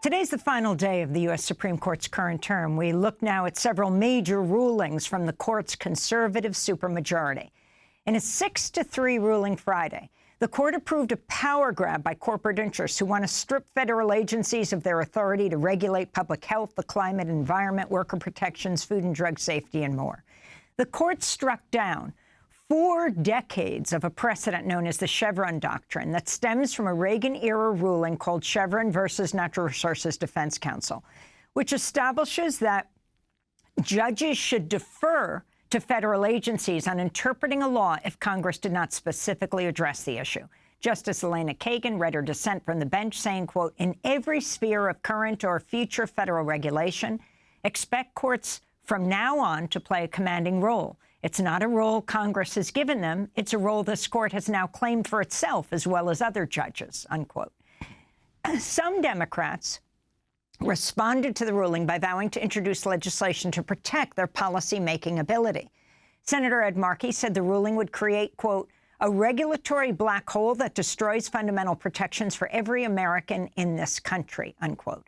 Today's the final day of the U.S. Supreme Court's current term. We look now at several major rulings from the court's conservative supermajority. In a 6-3 ruling Friday, the court approved a power grab by corporate interests who want to strip federal agencies of their authority to regulate public health, the climate, environment, worker protections, food and drug safety, and more. The court struck down 4 decades of a precedent known as the Chevron doctrine that stems from a Reagan-era ruling called Chevron versus Natural Resources Defense Council, which establishes that judges should defer to federal agencies on interpreting a law if Congress did not specifically address the issue. Justice Elena Kagan read her dissent from the bench saying, quote, "In every sphere of current or future federal regulation, expect courts from now on to play a commanding role. It's not a role Congress has given them. It's a role this court has now claimed for itself as well as other judges," unquote. Some Democrats responded to the ruling by vowing to introduce legislation to protect their policy-making ability. Senator Ed Markey said the ruling would create, quote, "a regulatory black hole that destroys fundamental protections for every American in this country," unquote.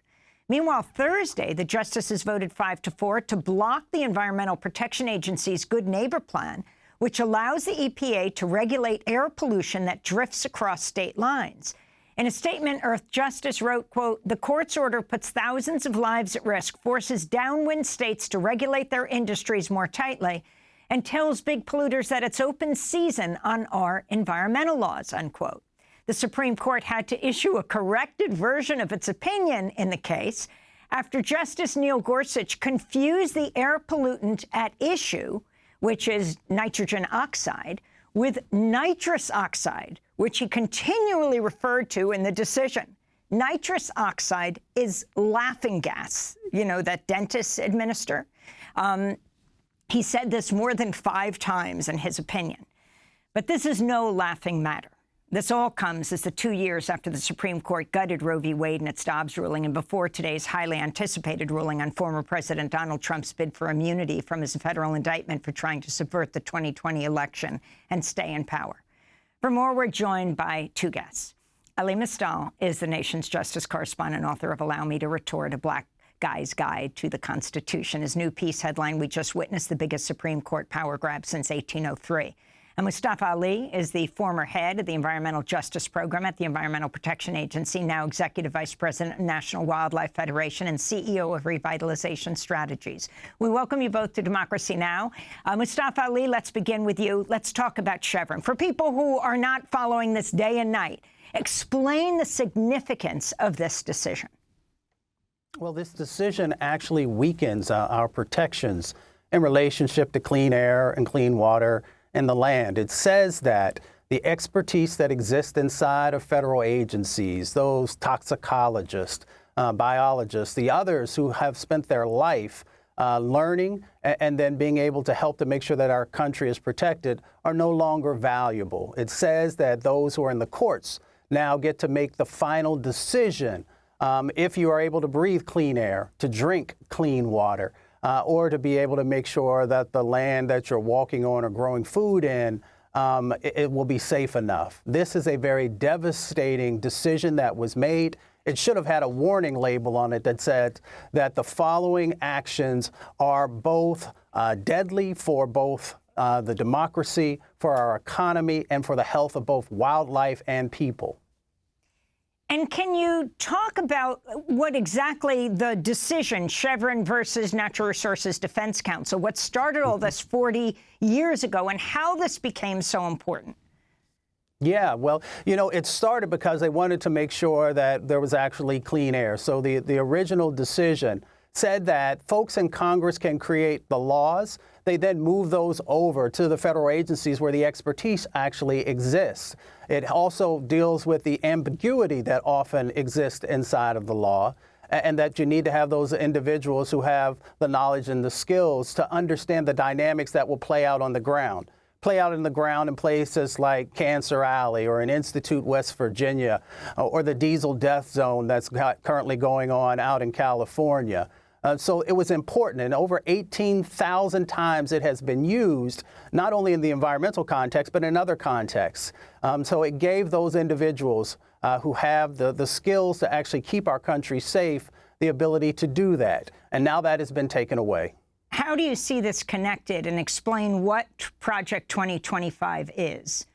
Meanwhile, Thursday, the justices voted 5-4 to block the Environmental Protection Agency's Good Neighbor Plan, which allows the EPA to regulate air pollution that drifts across state lines. In a statement, Earth Justice wrote, quote, "The court's order puts thousands of lives at risk, forces downwind states to regulate their industries more tightly, and tells big polluters that it's open season on our environmental laws," unquote. The Supreme Court had to issue a corrected version of its opinion in the case after Justice Neil Gorsuch confused the air pollutant at issue, which is nitrogen oxide, with nitrous oxide, which he continually referred to in the decision. Nitrous oxide is laughing gas, you know, that dentists administer. He said this more than 5 times in his opinion. But this is no laughing matter. This all comes as the 2 years after the Supreme Court gutted Roe v. Wade in its Dobbs ruling and before today's highly anticipated ruling on former President Donald Trump's bid for immunity from his federal indictment for trying to subvert the 2020 election and stay in power. For more, we're joined by 2 guests. Elie Mystal is the nation's justice correspondent, author of Allow Me to Retort, A Black Guy's Guide to the Constitution. His new piece headline, "We Just Witnessed the Biggest Supreme Court Power Grab Since 1803. And Mustafa Ali is the former head of the Environmental Justice Program at the Environmental Protection Agency, now Executive Vice President of National Wildlife Federation and CEO of Revitalization Strategies. We welcome you both to Democracy Now! Mustafa Ali, let's begin with you. Let's talk about Chevron. For people who are not following this day and night, explain the significance of this decision. Well, this decision actually weakens our protections in relationship to clean air and clean water and the land. It says that the expertise that exists inside of federal agencies, those toxicologists, biologists, the others who have spent their life learning and then being able to help to make sure that our country is protected, are no longer valuable. It says that those who are in the courts now get to make the final decision if you are able to breathe clean air, to drink clean water, or to be able to make sure that the land that you're walking on or growing food in, it will be safe enough. This is a very devastating decision that was made. It should have had a warning label on it that said that the following actions are both deadly for both the democracy, for our economy, and for the health of both wildlife and people. And can you talk about what exactly the decision, Chevron versus Natural Resources Defense Council, what started all this 40 years ago and how this became so important? Yeah, well, you know, it started because they wanted to make sure that there was actually clean air. So the original decision said that folks in Congress can create the laws. They then move those over to the federal agencies where the expertise actually exists. It also deals with the ambiguity that often exists inside of the law, and that you need to have those individuals who have the knowledge and the skills to understand the dynamics that will play out on the ground. Play out in the ground in places like Cancer Alley or in Institute, West Virginia, or the diesel death zone that's currently going on out in California. So it was important, and over 18,000 times it has been used, not only in the environmental context, but in other contexts. So it gave those individuals who have the skills to actually keep our country safe, the ability to do that. And now that has been taken away. How do you see this connected, and explain what Project 2025 is?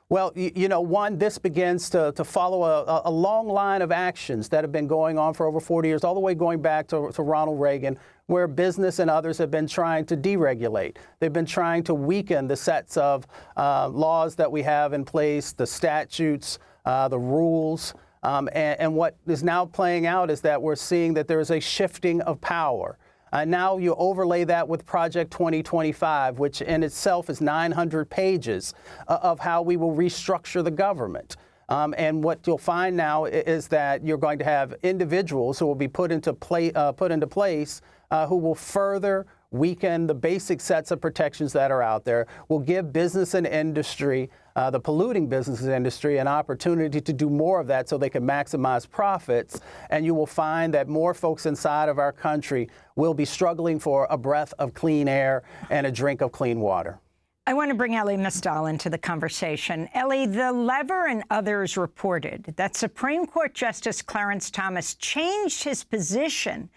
Well, you know, one, this begins to follow a long line of actions that have been going on for over 40 years, all the way going back to Ronald Reagan, where business and others have been trying to deregulate. They've been trying to weaken the sets of laws that we have in place, the statutes, the rules. And what is now playing out is that we're seeing that there is a shifting of power. Now you overlay that with Project 2025, which in itself is 900 pages of how we will restructure the government. And what you'll find now is that you're going to have individuals who will be put into place who will further weaken the basic sets of protections that are out there, will give business and industry, the polluting business and industry, an opportunity to do more of that so they can maximize profits. And you will find that more folks inside of our country will be struggling for a breath of clean air and a drink of clean water. I want to bring Elie Mystal into the conversation. Elie, the Lever and others reported that Supreme Court Justice Clarence Thomas changed his position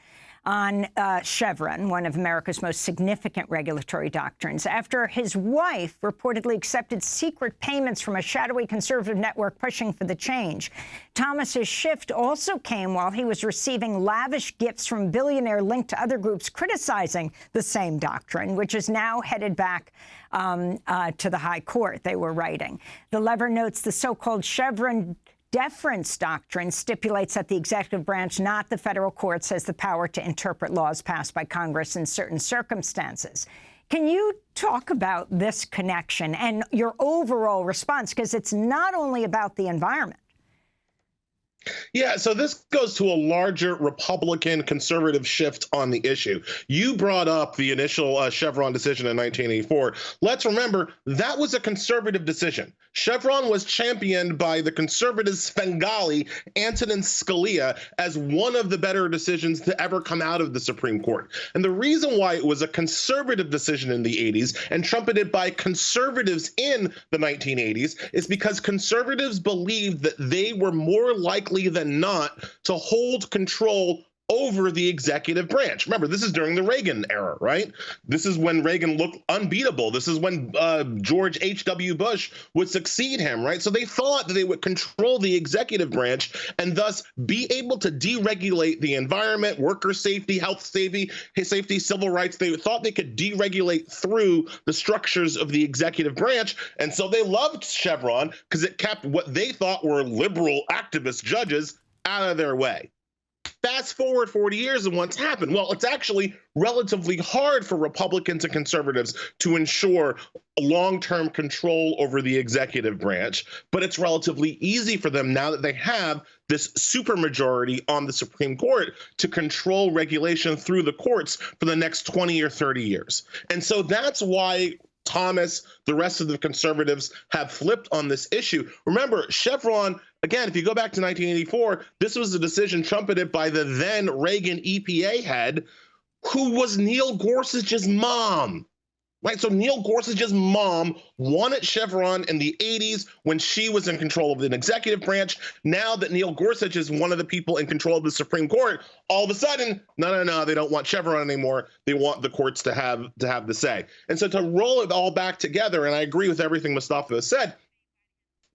on Chevron, one of America's most significant regulatory doctrines, after his wife reportedly accepted secret payments from a shadowy conservative network pushing for the change. Thomas's shift also came while he was receiving lavish gifts from a billionaire linked to other groups criticizing the same doctrine, which is now headed back to the High Court, they were writing. The Lever notes the so-called Chevron deference doctrine stipulates that the executive branch, not the federal courts, has the power to interpret laws passed by Congress in certain circumstances. Can you talk about this connection and your overall response? Because it's not only about the environment. Yeah, so this goes to a larger Republican conservative shift on the issue. You brought up the initial Chevron decision in 1984. Let's remember, that was a conservative decision. Chevron was championed by the conservative Svengali, Antonin Scalia, as one of the better decisions to ever come out of the Supreme Court. And the reason why it was a conservative decision in the 80s and trumpeted by conservatives in the 1980s is because conservatives believed that they were more likely than not to hold control over the executive branch. Remember, this is during the Reagan era, right? This is when Reagan looked unbeatable. This is when George H.W. Bush would succeed him, right? So they thought that they would control the executive branch and thus be able to deregulate the environment, worker safety, health safety, civil rights. They thought they could deregulate through the structures of the executive branch. And so they loved Chevron because it kept what they thought were liberal activist judges out of their way. Fast forward 40 years and what's happened? Well, it's actually relatively hard for Republicans and conservatives to ensure long-term control over the executive branch, but it's relatively easy for them now that they have this supermajority on the Supreme Court to control regulation through the courts for the next 20 or 30 years. And so that's why Thomas, the rest of the conservatives have flipped on this issue. Remember, Chevron, again, if you go back to 1984, this was a decision trumpeted by the then Reagan EPA head, who was Neil Gorsuch's mom. Right, so Neil Gorsuch's mom wanted Chevron in the 80s when she was in control of the executive branch. Now that Neil Gorsuch is one of the people in control of the Supreme Court, all of a sudden, no, they don't want Chevron anymore. They want the courts to have the say. And so to roll it all back together, and I agree with everything Mustafa has said,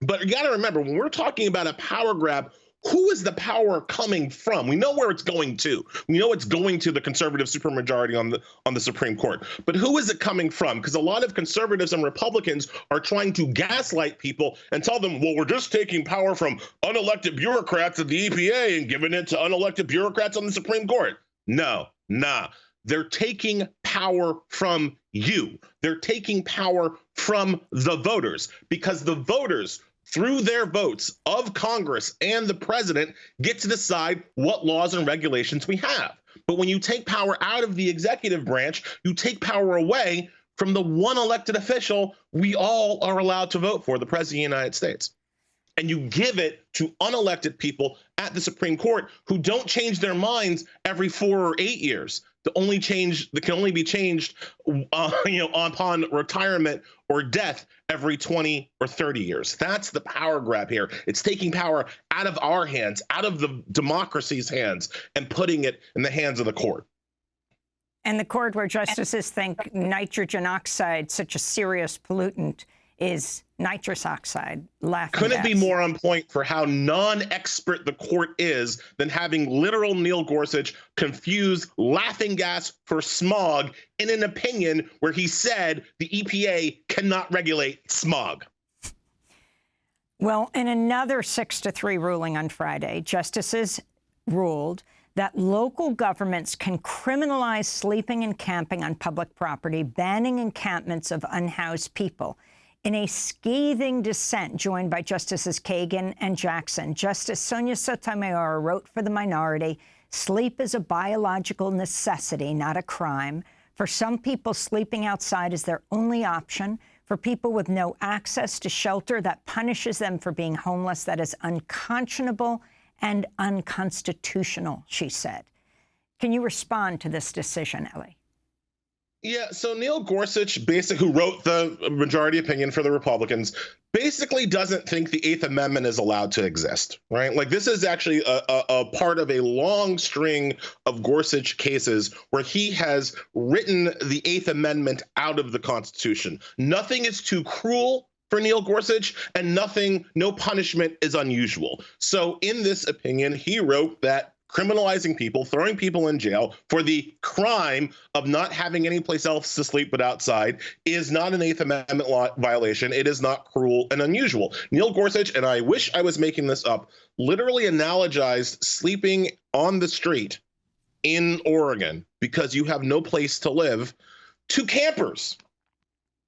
but you got to remember, when we're talking about a power grab, who is the power coming from? We know where it's going to. We know it's going to the conservative supermajority on the Supreme Court. But who is it coming from? Because a lot of conservatives and Republicans are trying to gaslight people and tell them, well, we're just taking power from unelected bureaucrats at the EPA and giving it to unelected bureaucrats on the Supreme Court. No. They're taking power from you. They're taking power from the voters, because the voters, through their votes of Congress and the president, get to decide what laws and regulations we have. But when you take power out of the executive branch, you take power away from the one elected official we all are allowed to vote for, the president of the United States. And you give it to unelected people at the Supreme Court who don't change their minds every 4 or 8 years. that can only be changed, upon retirement or death every 20 or 30 years. That's the power grab here. It's taking power out of our hands, out of the democracy's hands, and putting it in the hands of the court. And the court where justices think nitrogen oxide, such a serious pollutant, is nitrous oxide. Couldn't be more on point for how non-expert the court is than having literal Neil Gorsuch confuse laughing gas for smog in an opinion where he said the EPA cannot regulate smog. Well, in another 6-3 ruling on Friday, justices ruled that local governments can criminalize sleeping and camping on public property, banning encampments of unhoused people. In a scathing dissent joined by Justices Kagan and Jackson, Justice Sonia Sotomayor wrote for the minority, "Sleep is a biological necessity, not a crime. For some people, sleeping outside is their only option. For people with no access to shelter, that punishes them for being homeless. That is unconscionable and unconstitutional," she said. Can you respond to this decision, Elie? Yeah, so Neil Gorsuch, who wrote the majority opinion for the Republicans, basically doesn't think the Eighth Amendment is allowed to exist, right? Like, this is actually a part of a long string of Gorsuch cases where he has written the Eighth Amendment out of the Constitution. Nothing is too cruel for Neil Gorsuch, and no punishment is unusual. So in this opinion, he wrote that criminalizing people, throwing people in jail for the crime of not having any place else to sleep but outside is not an Eighth Amendment law violation. It is not cruel and unusual. Neil Gorsuch, and I wish I was making this up, literally analogized sleeping on the street in Oregon because you have no place to live to campers,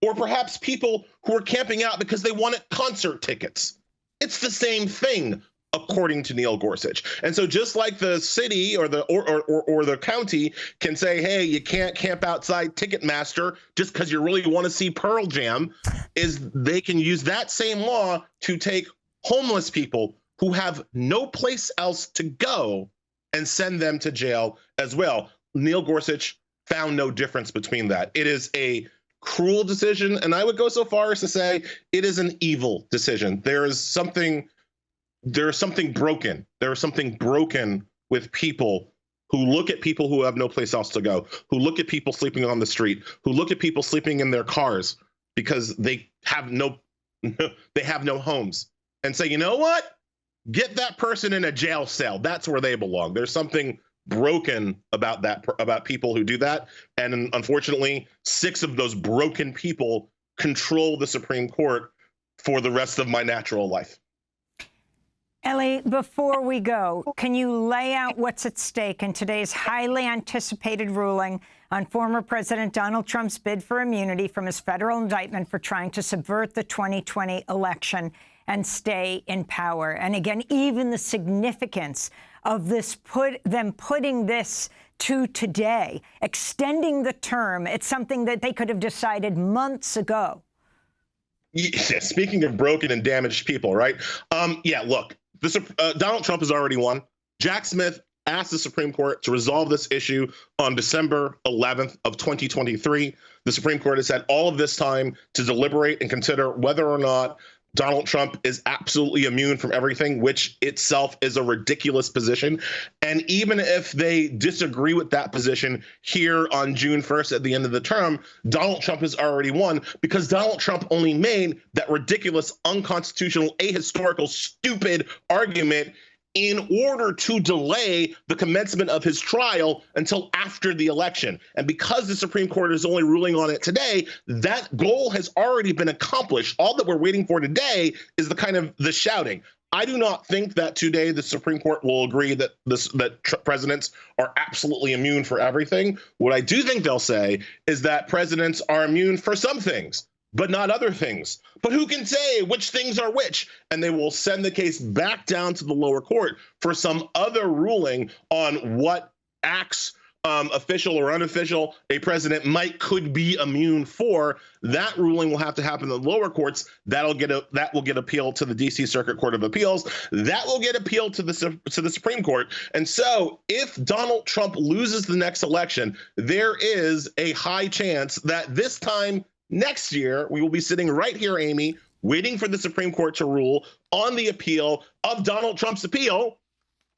or perhaps people who are camping out because they wanted concert tickets. It's the same thing, according to Neil Gorsuch. And so just like the city or the county can say, hey, you can't camp outside Ticketmaster just because you really want to see Pearl Jam, is they can use that same law to take homeless people who have no place else to go and send them to jail as well. Neil Gorsuch found no difference between that. It is a cruel decision, and I would go so far as to say it is an evil decision. There is something broken. There is something broken with people who look at people who have no place else to go, who look at people sleeping on the street, who look at people sleeping in their cars because they have no homes, and say, you know what? Get that person in a jail cell. That's where they belong. There's something broken about that, about people who do that. And unfortunately, 6 of those broken people control the Supreme Court for the rest of my natural life. Elie, before we go, can you lay out what's at stake in today's highly anticipated ruling on former President Donald Trump's bid for immunity from his federal indictment for trying to subvert the 2020 election and stay in power? And again, even the significance of this them putting this to today, extending the term. It's something that they could have decided months ago. Yeah, speaking of broken and damaged people, right? Yeah, look. Donald Trump has already won. Jack Smith asked the Supreme Court to resolve this issue on December 11th of 2023. The Supreme Court has had all of this time to deliberate and consider whether or not Donald Trump is absolutely immune from everything, which itself is a ridiculous position. And even if they disagree with that position here on June 1st at the end of the term, Donald Trump has already won because Donald Trump only made that ridiculous, unconstitutional, ahistorical, stupid argument in order to delay the commencement of his trial until after the election. And because the Supreme Court is only ruling on it today, that goal has already been accomplished. All that we're waiting for today is the shouting. I do not think that today the Supreme Court will agree that presidents are absolutely immune for everything. What I do think they'll say is that presidents are immune for some things, but not other things. But who can say which things are which? And they will send the case back down to the lower court for some other ruling on what acts official or unofficial, a president could be immune for. That ruling will have to happen in the lower courts. That will get appealed to the D.C. Circuit Court of Appeals. That will get appealed to the Supreme Court. And so, if Donald Trump loses the next election, there is a high chance that this time next year we will be sitting right here, Amy, waiting for the Supreme Court to rule on the appeal of Donald Trump's appeal.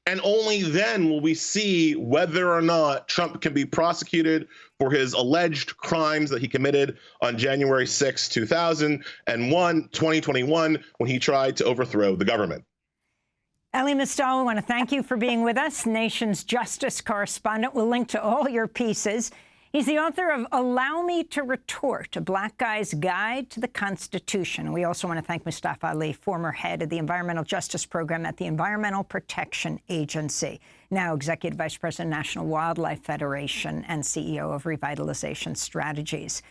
And only then will we see whether or not Trump can be prosecuted for his alleged crimes that he committed on January 6, 2021, when he tried to overthrow the government. Elie Mystal, we want to thank you for being with us, Nation's justice correspondent. We'll link to all your pieces. He's the author of Allow Me to Retort, a Black Guy's Guide to the Constitution. We also want to thank Mustafa Ali, former head of the Environmental Justice Program at the Environmental Protection Agency, now Executive Vice President, National Wildlife Federation, and CEO of Revitalization Strategies.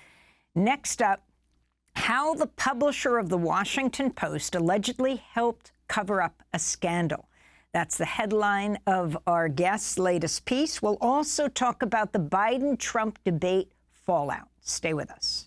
Next up, how the publisher of the Washington Post allegedly helped cover up a scandal. That's the headline of our guest's latest piece. We'll also talk about the Biden-Trump debate fallout. Stay with us.